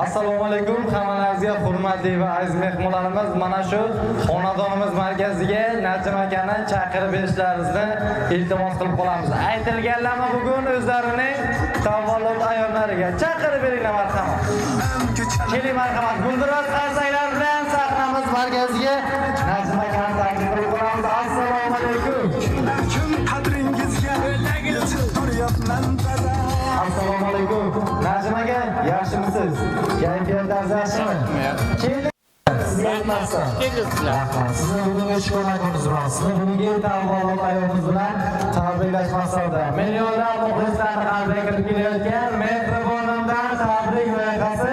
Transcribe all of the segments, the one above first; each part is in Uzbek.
Assalomu alaykum hammalaringizga hurmatli va aziz mehmonlarimiz. Mana shu xonadonimiz markaziga Najim akani chaqirib berishlaringizni iltimos qilib qolamiz. Aytilganlarni bugun o'zlarining tavallud ayollariga chaqirib beringlar marhamat. Keling marhamat. Guldiroz qarsaklar bilan sahnamiz markaziga Najim akani taklif qilib qolamiz. Assalomu alaykum. Assalomu alaykum. Najim aka, yaxshimisiz? Kayfiyatingiz yaxshimi? Sizga nasib. Sizni bugungi ishxonangiz bilan, sizni bugungi tavallud ayolimiz bilan tabriklash maqsadida millionlab muxlislarni qalbiga kirib kelayotgan Mehribonimdan tabrik loyihasi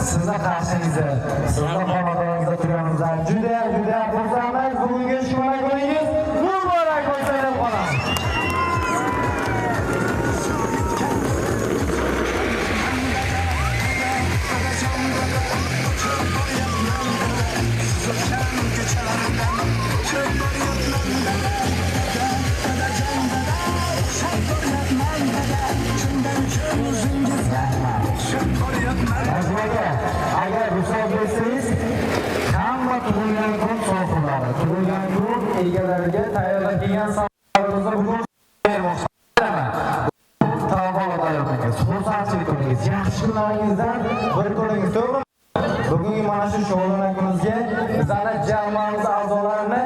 sizni qarshingizda. Sizni xonadoningizda turganimizdan juda xursandmiz. Bugungi ishxonangiz muborak bo'lsin deb qolamiz. Agar ruxsat bersangiz, hamma tug'ilgan kun sohiblari, tug'ilgan kun egalariga tayyorlab kelgan savollarimizni bugun bermoqchiman. Tavallud ayolingiz, xursandchilik kuningiz, yaxshi kunlaringizdan bir kuningiz, to'g'rimi? Bugungi mana shu shug'ullanan kunimizga bizlarning jamoamiz a'zolarini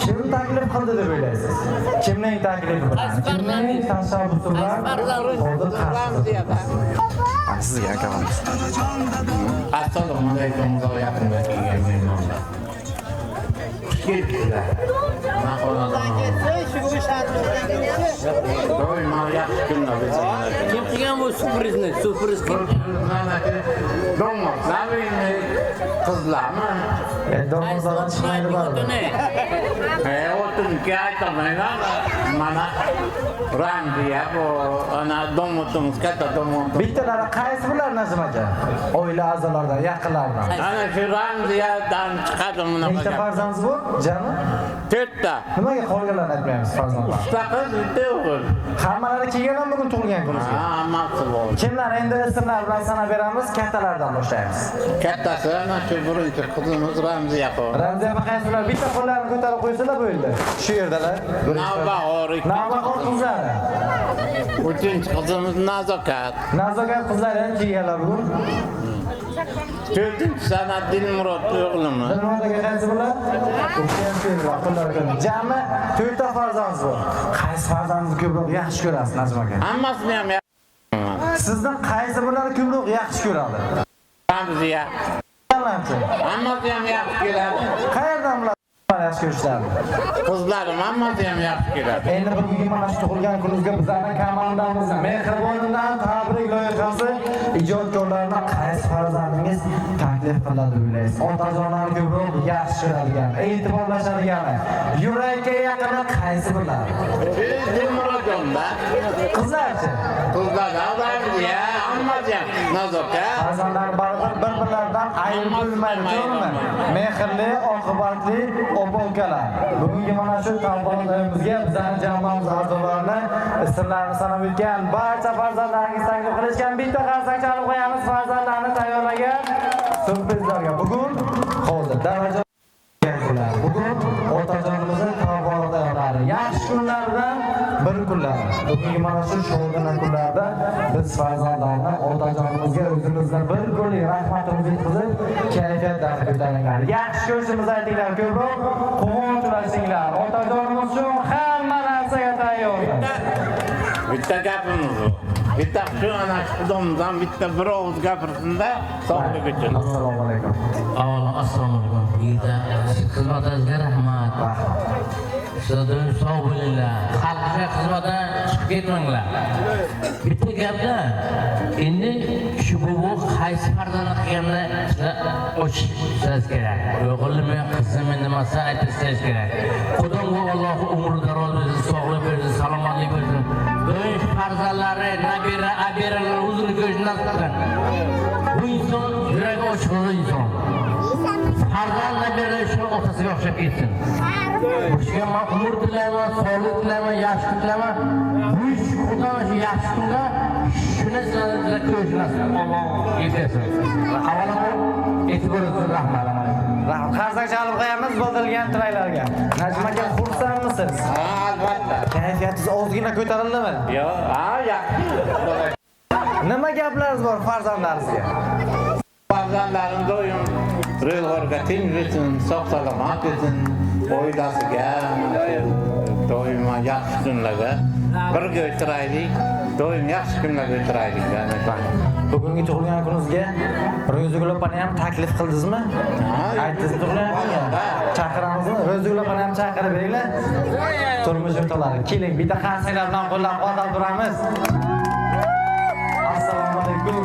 kim taklif qildi deb o'ylaysiz? Kimning taklifi bilan? Kimning tashabbusi bilan? Hozir qarshi. Sizga akamiz. Assalomu alaykum, yaqinda kelgan mehmonlar. Xush kelibsizlar. Doim yaxshi kunlar o'tsin. Kim qilgan bu sürprizni? Sürpriz kim? Domozlarmi, qizlarmi? Domozlardan chiqmaydi baribir. O'tinga aytamayman. Mana Ramziya bu ana domotimiz katta domot. Bittalari qaysi bular Najim aka? Oila a'zolaridan, yaqinlaridan. Ana shu Ramziyadan chiqadi bunaqa. Nechta farzandingiz bor? Jami? 4 ta. Nimaga qolganlarni aytmaymiz farzandlar? Qiz bitta o'g'il. Hammalari kelgan bugun tug'ilgan kuningizga. Hammasi bor. Kimlar endi ismlar bilan sanab beramiz, kattalardan boshlaymiz. Kattasi ana shu birinchi qizimiz Ramziya qo. Ramziya qaysilar? Bitta qo'llarini ko'tarib qo'ysalar bo'ldi. Shu yerdalar. Navbahor. Navbahor qizlari. Uchinchi qizimiz Nazokat. Nazokat qizlari ham kelganlar bugun. To'rtinchi San'atdin Murod o'g'limiz. Dilmurodga qaysi bular? Jami 4 ta farzandingiz bor. Qaysi farzandingizni ko'proq yaxshi ko'rasiz, Najim aka? Hammasini ham yaxshi. Sizdan qaysi birlari ko'proq yaxshi ko'radi? Ramziya. Hammasi ham yaxshi keladi. Qayerdan bular yaxshi ko'rishadi? Qizlarim hammasi ham yaxshi keladi. Endi bugungi mana shu tug'ilgan kuningizga bizlarning komandamiz Mehribonimdan tabrik loyihasi ijodkorlarini qaysi farzandingiz taklif qiladi o'ylaysiz? Otajonlar ko'proq yaxshi ko'radigan, e'tiborlashadigan, yurakka yaqini qaysi birlar? Dilmurodjonda. Qizlarchi? Qizlar Ramziya, hammasi ham Nazokat. Farzandlar baribir bir-birlaridan ayirib bo'lmaydi, to'g'rimi? Mehrli, oqibatli opa-ukalar. Bugungi mana shu tavalludimizga bizning jamoamiz a'zolarini ismlarini sanab o'tgan barcha farzandlaringiz taklif qilishgan bitta qarsak chalib qo'yamiz farzandlarni tayyorlagan surprizlarga. Bugun hozir daraja bugun otajonimizning tavallud ayollari yaxshi kunlardan bir kunlar. Bugungi mana shu shug'ullanan kunlarda biz farzandlarni otajonimizga o'zimizdan bir kunlik rahmatimizni yetkazib, kayfiyatdan ko'taringlar. Yaxshi ko'rishimizni aytinglar, ko'proq quvonch ulashinglar. Otajonimiz uchun hamma narsaga tayyor. Bitta gapimiz bor. Bitta shu ana xudomdan bitta bir og'iz gapirsin-da, sog'lik uchun. Assalomu alaykum. Assalomu alaykum. Yigitlar, xizmatingizga rahmat. Sizlar sog' bo'linglar. Xalqqa xizmatdan chiqib ketmanglar. Bitta gapda endi shu bu qaysi farzandni qilganini ochishimiz kerak. O'g'ilmi, qizimmi nimasi aytishingiz kerak. Xudo Alloh umr daroz bersin, sog'lik bersin, salomatlik bersin. Do'y farzandlari, nabira, abiralar uzun ko'zini qilsin. Bu inson yuragi ochiq inson. Farzand nabira shu otasiga o'xshab ketsin. O'shaga umr tilayman, sog'lik tilayman, yaxshilik tilayman. Bu ish mana yaxshi kunga shuni sizlar ko'rishasiz. Alloh yetkazsin. Avvalo e'tiboringizni rahmat. Rahmat. Qarsak chalib qo'yamiz bo'ldirilgan tilaylarga. Najm aka, xursandmisiz? Ha, albatta. Kayfiyatingiz ozgina ko'tarildimi? Yo'q, ha, yaxshi. Nima gaplaringiz bor farzandlaringizga? Farzandlarim doim ro'yxatga tinch etsin, sog' salomat etsin, oilasiga, doimo yaxshi kunlarga birga o'tiraylik, doim yaxshi kunlarga o'tiraylik. Bugungi tug'ilgan kuningizga Ro'zigul opani ham taklif qildingizmi? Aytdingiz tug'ilgan kunga. Chaqiramizmi? Ro'zigul opani ham chaqirib beringlar. Turmush o'rtoqlari, keling, bitta qarsaklar bilan qo'llab-quvvatlab turamiz. Assalomu alaykum.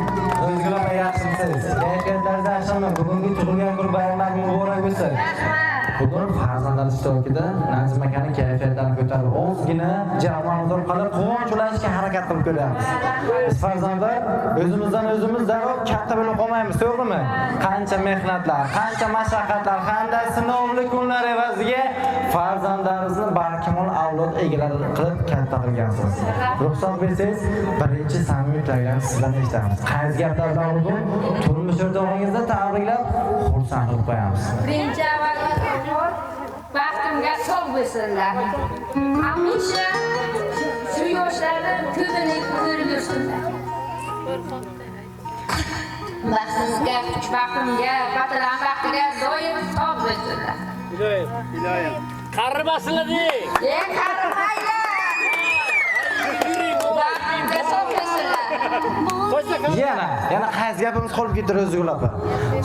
Ro'zigul opa, yaxshimisiz? Kayfiyatlaringiz yaxshimi? Bugungi tug'ilgan kun bayramlaringiz muborak bo'lsin. Bugun farzandlar ishtirokida Najm akaning kayfiyatlarini ko'tarib, ozgina jamoamiz orqali quvonch ulashishga harakat qilib ko'ryapmiz. Biz farzandlar o'zimizdan darrov katta bo'lib qolmaymiz, to'g'rimi? Qancha mehnatlar, qancha mashaqqatlar, qanday sinovli kunlar evaziga farzandlaringizni barkamol avlod egalari qilib katta qilgansiz. Ruxsat bersangiz, birinchi samimiy tilaklarni sizdan eshitamiz. Qaysi gaplardan bugun turmush o'rtog'ingizni tabriklab, xursand qilib qo'yamiz. Birinchi avvallar baxtimga sog' bo'lsinlar. Hamisha shu yoshlarda ko'zini ko'rib yursinlar. Baxtimga, baxtimga, batilan baxtiga doim sog' bo'lsinlar. Iloyim. Qarrimasizlar-di. Qarrimaydi. Baxtimga sog' bo'lsinlar. Yana qaysi gapimiz qolib ketdi Ro'zigul opa?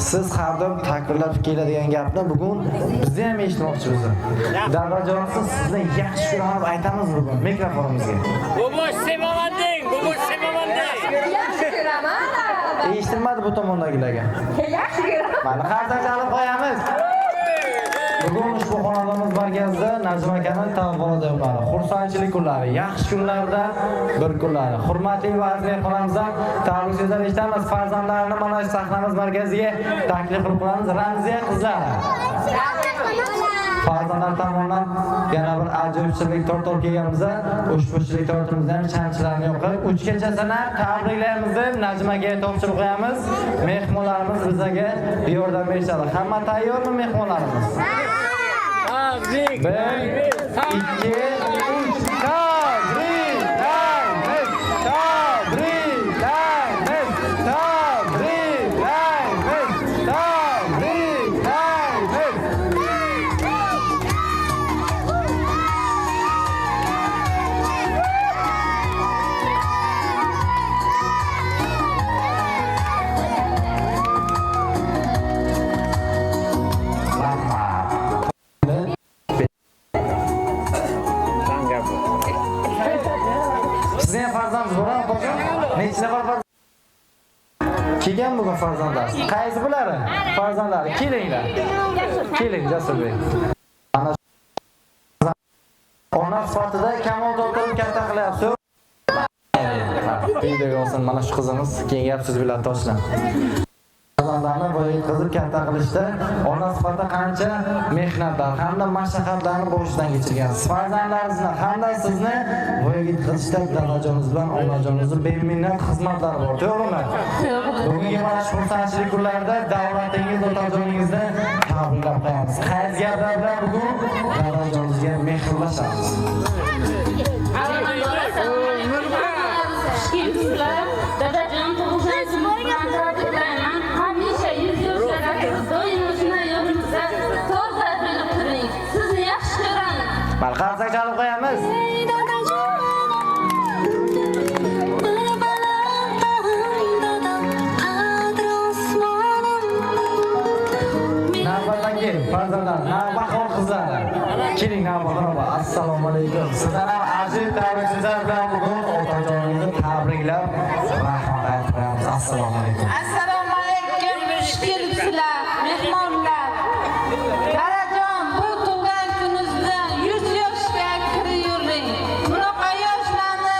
Siz har doim takrorlab keladigan gapni bugun biz ham eshitmoqchimiz. Davrajonsiz sizni yaxshi ko'rib aytamiz bugun mikrofonimizga. Bu bosh sevamanding, bu bosh sevamanding. Yaxshi ko'raman. Eshitmadi bu tomondagilarga. Yaxshi ko'raman. Mana qarsak chalib qo'yamiz. Bugun ushbu xonadonimiz markazida Najm akaning tavallud kunlari, xursandchilik kunlari, yaxshi kunlarda bir kunlari. Hurmatli vazir xonamizdan tabrik so'zlar eshitamiz. Farzandlarini mana shu sahnamiz markaziga taklif qilib qo'yamiz. Ramziya qizlar. Farzandlar tomonidan yana bir ajoyibchilik tortib kelganmiz. Ushbu chilik tortimizdan chamchilarni yoqib, uchgacha sanab tabriklarimizni Najm akaga topshirib qo'yamiz. Mehmonlarimiz bizga yordam berishadi. Hamma tayyormi mehmonlarimiz? Tabrik. 1, 2, 3. Sizning farzandingiz bormi, opajon? Necha nafar farzand? Kelgan bugun farzandlar. Qaysi bo'lari? Farzandlar, kelinglar. Keling, Jasurbek. Ana ona sifatida kamol toptirib katta qilyapsiz. Videoga olsin, mana shu qizimiz keyin gap so'z bilan toshlan. Farzandlarni voyaga yetkazib katta qilishda ona sifatida qancha mehnatlar hamda mashaqqatlarni boshidan kechirgansiz. Farzandlaringizni hamda sizni voyaga yetkazishda dadajonimiz bilan onajonimizning beminnat xizmatlari bor, to'g'rimi? Bugungi mana shu xursandchilik kunlarida davlatingiz, otajoningizni tabriklab qo'yamiz. Qaysi gaplar bilan bugun dadajonimizga mehrlashamiz. Dadajon tug'ilgan tabriklayman. Hamisha yuz yoshlarga doim shunday yo'lingizda toza bo'lib turing. Sizni yaxshi ko'raman. Mana qarsak chalib qo'yamiz. Navbatdagi farzandlar, navbahor qizlar. Keling navbahor opa, assalomu alaykum. Sizlar ham aziz tabriklar bilan bugun otajoningizni tabriklab rahmat aytamiz. Assalomu alaykum. Assalomu alaykum. Xush kelibsizlar, mehmonlar. Dadajon, bu tug'ilgan kuningizda 100 yoshga kirib yuring. Bunaqa yoshlarni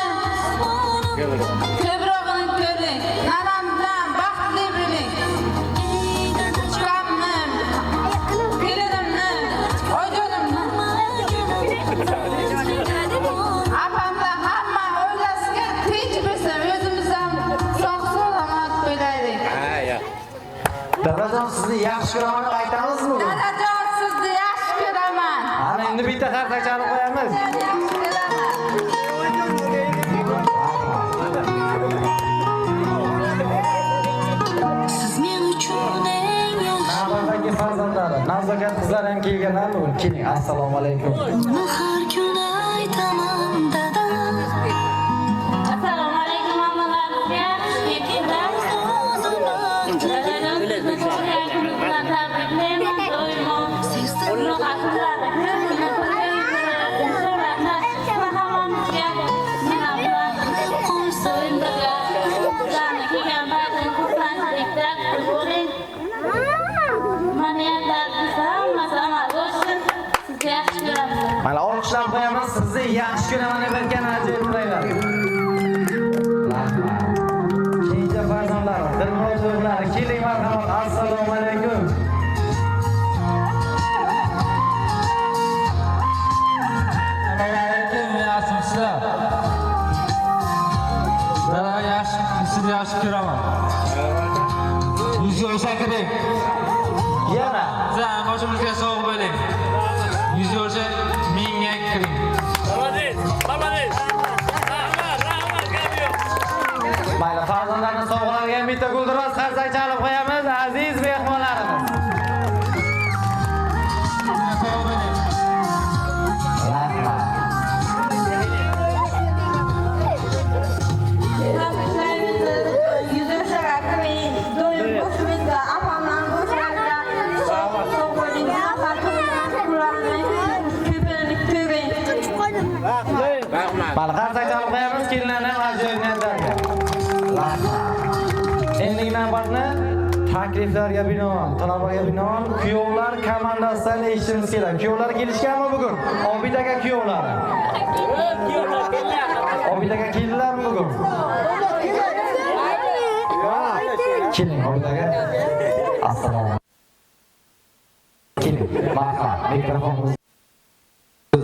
ko'prog'ini ko'ring. Nanam bilan baxtli bo'ling. Chiqamni, kelinimni, oyojonimni. Apamda hamma oilasiga ko'raman deb aytamizmi bugun? Dadajon, sizni yaxshi ko'raman. Ana endi bitta qarsak chalib qo'yamiz. Siz men uchun eng yaxshi Navbatdagi farzandlari, nazokat qizlar ham kelganlar bugun. Keling, assalomu alaykum. har kun aytaman dadam. Assalomu alaykum ommalarimizga. Kepinglar. Dadajon, sizni tug'ilgan bilan tabriklayman. Doimo murojaatlarni ko'pini qahramonimizga nima bilan qo'ysinlarga. Sizlarni kelgan paytim xursandchilikda bo'ling. Maniyatlaringiz hammasi amal bo'lsin. Sizni yaxshi ko'raman. Mana olqishlab qo'yamiz. Sizni yaxshi ko'raman deb aytgan ajoyib qilinglar. Rahmat. Keyingi farzandlarim, Dilmurod o'g'illari, keling marhamat. Assalomu alaykum. Yaxshimisiz? Dada yaxshi, sizni yaxshi ko'raman. Yuzga o'sha kiring. Yana Sizlar boshimizga sog' bo'ling. Yuzga o'sha menga kiring. Молодец, молодец. Rahmat, gap yo'q. mayli farzandlarni sovg'alarga bitta guldiroz qarsak chalib qo'yamiz aziz mehmonlarimiz. Sog' bo'ling. Rahmat. Rahmat. Mayli qarsak chalib qo'yamiz kelinlarni ham ajoyib nazarga. Rahmat. Endi navbatni takliflarga binoan, talablarga binoan kuyovlar komandasidan eshitishimiz kerak. Kuyovlar kelishganmi bugun? Obid aka kuyovlari. Obid aka keldilarmi bugun? Keling Obid aka. Assalomu alaykum. Keling, marhamat. Mikrofonimiz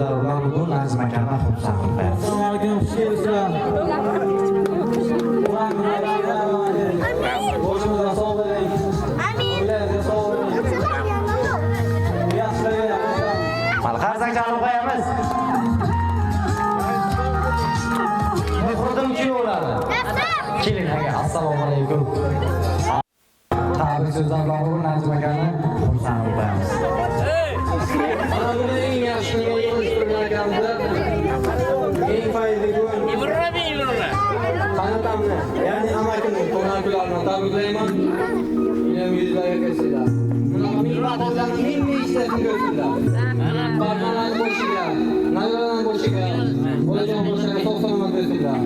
Zarurlar bugun Nazim akani xursand qilamiz. Assalomu alaykum, xush kelibsizlar. Boshimizga sog' bo'ling. Oilangizni sog' bo'ling. Yaxshi Mana qarsak chalib qo'yamiz. Xurdim kuyovlari. Keling aka, assalomu alaykum. Tabrik so'zlar bilan bugun Nazim akani xursand qilamiz. Mana buni eng yaxshi yig'ilishtirgan ekanmiz. Eng foydali kun. Imurra. Qanatamni, ya'ni amakimni ko'rnakularni tabriklayman. Mening yuzlarga kelsinlar. Bunaqa mehmonlarni ming ishlatib ko'rsinlar. Barnalarning boshiga, naylarning boshiga, bolajon boshiga sog'-salomat bo'lsinlar.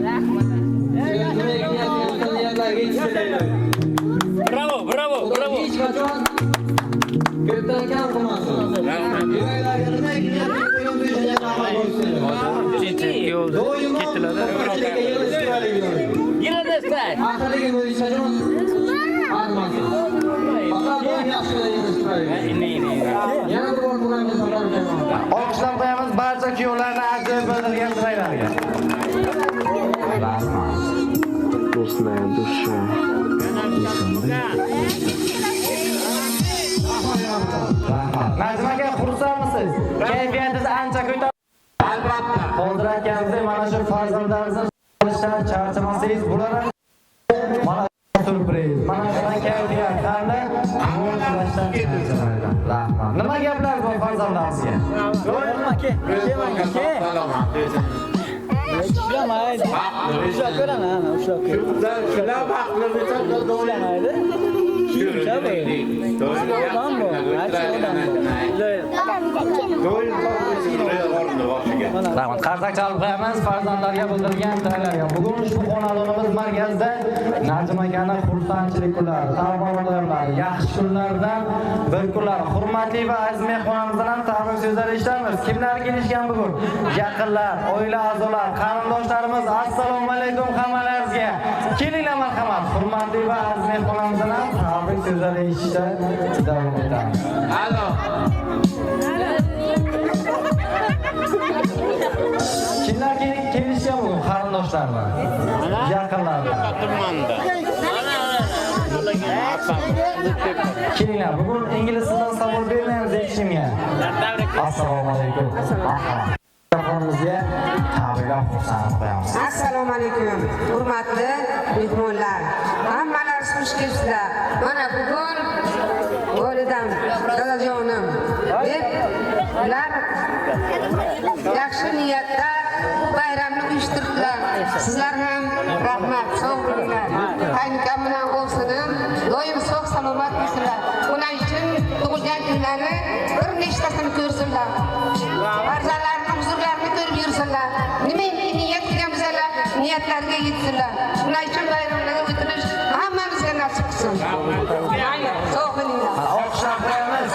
Niyatlarga yetishtiraylik. Bravo. Hech qachon ko'pdan kam qilmasin. Yuraklarga nima niyat qo'ygan bo'lsa amal bo'lsin. Doimo ko'pchilikka yig'ilishtiraylik. Yig'ilishtiraylik. Aqlliga bo'lishajon armasin. Faqat doim yaxshilar yig'ilishtiraylik. Yana bir bor bularga sabr beramiz. Olqishlab qo'yamiz barcha kuyovlarni ajoyib bildirgan tilaklarga. Rahmat. Вкусная душа. Rahmat. Nazim aka xursandmisiz? Kayfiyatingiz ancha ko'tarildi. Albatta. Hozir aytganimizdek mana shu farzandlaringizni qilishdan charchamasangiz bo'ladi. Mana surpriz. Mana shunday kayfiyat hamda qilishdan charchamaydi. Rahmat. Nima gaplar bor farzandlaringizga? Salomat. Shular baxtli desa do'ylamaydi. Rahmat. Qarsak chalib qo'yamiz farzandlarga bildirgan tilaklarga. Bugun ushbu xonadonimiz markazida Nazim akani xursandchilik kunlari, tavbalar, yaxshi kunlardan bir kunlar. Hurmatli va aziz mehmonlarimizdan ham tabrik so'zlar eshitamiz. Kimlar kelishgan bugun? Yaqinlar, oila a'zolari, qarindoshlarimiz, assalomu alaykum hammalaringizga. Kelinglar marhamat. Hurmatli va aziz mehmonlarimizdan ham tabrik so'zlar eshitishda davom etamiz. Alo. Kimlar kelishgan bugun qarindoshlarmi? Yaqinlar. Tumanda. Kelinglar, bugun ingliz tilidan savol bermaymiz hech kimga. Assalomu alaykum. Telefonimizga tabriklar xursand qo'yamiz. Assalomu alaykum, hurmatli mehmonlar. Hammalaringiz xush kelibsizlar. Mana bugun volidam, dadajonim deb ular yaxshi niyatda bu bayramni uyushtirdilar. Sizlar ham rahmat, sog' bo'linglar. Qaynukam bilan o'lsinim, doim sog' salomat bo'lsinlar. Ular uchun tug'ilgan kunlari bir nechtasini ko'rsinlar. Farzandlarini huzurlarini ko'rib yursinlar. Nima niyat qilgan bizlar niyatlariga yetsinlar. Ular uchun bayramlarga o'tirish hammamizga nasib qilsin. Sog' bo'linglar. Alqishlar qo'yamiz.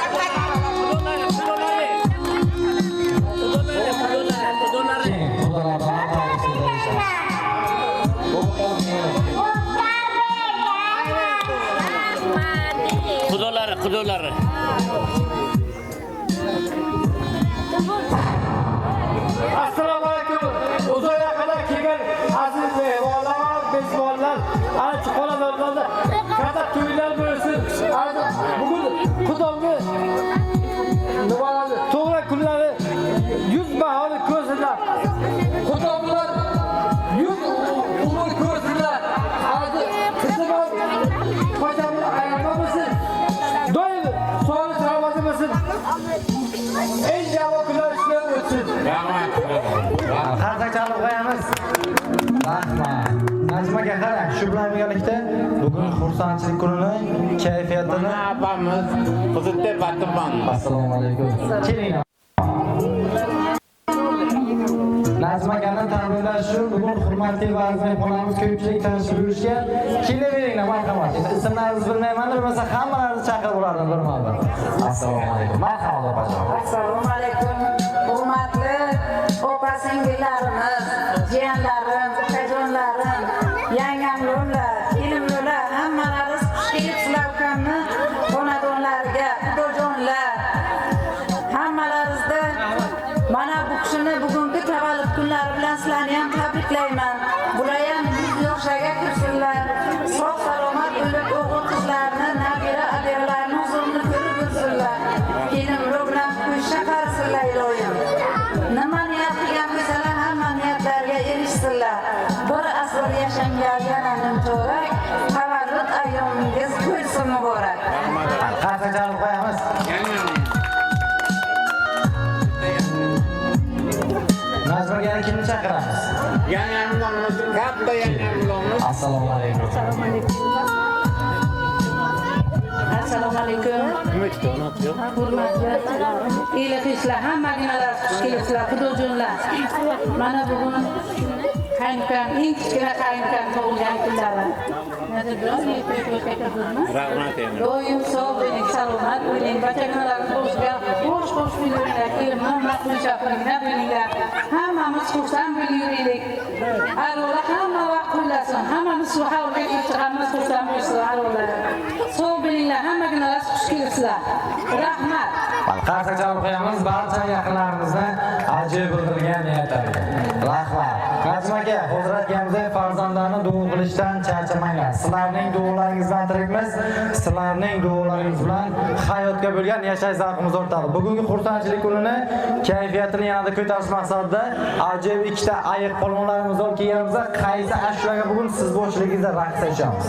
Qudolari. Assalomu alaykum. Uzoqqa qadar kelgan aziz mehmonlar, mezbonlar, ana chiqolazorlarda katta to'ylar bo'lsin. Bugun Xudoga to'g'ri kunlari 100 bahori ko'rsinlar. Xudolar 100 umr ko'rsinlar. Hozir qizimiz qo'shamni aylanmasin. Doim sog'lik salomat bo'lsin. Eng javob kunlar ishlab o'tsin. Qarsak chalib qo'yamiz. Rahmat. Najmaga qarang, shu bilan birgalikda bugun xursandchilik kunini kayfiyatini Abamiz Qiziltepa Batirman. Assalomu alaykum. Kelinglar. Nazmagani tabriklash uchun bugun hurmatli vazir mehmonlarimiz ko'pchilik tanishib yurishgan. Kelaveringlar, marhamat. Ismlaringizni bilmayman, bilmasa hammalaringizni chaqirib ulardan birma-bir. Assalomu alaykum. Marhamat opajon. Assalomu alaykum. Hurmatli opa-singillarimiz, jiyanlarim, ukajonlarim, yangamlar, kelinlar, hammalaringiz xush kelibsizlar ukamni xonadonlariga, xudojonlar. Hammalaringizni mana bu kishini bugungi tavallud kunlari bilan sizlarni ham tabriklayman. Bular ham 100 yoshlarga kirsinlar. Sog' salomat bo'lib o'g'il qizlarni, nabira abiralarni huzurida ko'rib yursinlar. Kelinlar bilan qo'shni qarasinlar iloyim. Nima niyat qilgan bo'lsalar hamma niyatlariga erishsinlar. Bir asr yashangan yana nimchorak tavallud ayyomingiz bo'lsin muborak. Qarsak chalib qo'yamiz. Nazmaga kimni chaqiramiz? Yangamlarimiz, katta yangamlarimiz. Assalomu alaykum. Assalomu alaykum. Hurmatli elixishlar, hammaginalar xush kelibsizlar, xudojonlar. Mana bugun qaynukam, eng kichkina qaynukam tug'ilgan kunlari. Rahmat endi. Doim sog' bo'ling, salomat bo'ling, bachakalaringiz bo'shga xo'sh bo'linglar, kelinlar, maqulcha bo'linglar. Hammamiz xursand bo'lib yuraylik. Alloh hamma vaqt qo'llasin. Hammamiz shu havlga chiqamiz, xursand bo'lsin Alloh. Sog' bo'linglar, hammaginalar xush kelibsizlar. Rahmat. Qarsak chalib qo'yamiz barcha yaqinlarimizni ajoyib bildirgan niyatlariga. Rahmat. Najmaga hozir aytganimizdek farzandlarni duo qilishdan charchamanglar. Sizlarning duolaringizdan tirikmiz. Sizlarning duolaringiz bilan hayotga bo'lgan yashash zavqimiz ortadi. Bugungi xursandchilik kunini kayfiyatini yanada ko'tarish maqsadida ajoyib ikkita ayiq polvonlarimiz olib kelganmiz. Qaysi ashulaga bugun siz boshligingizda raqs aytamiz.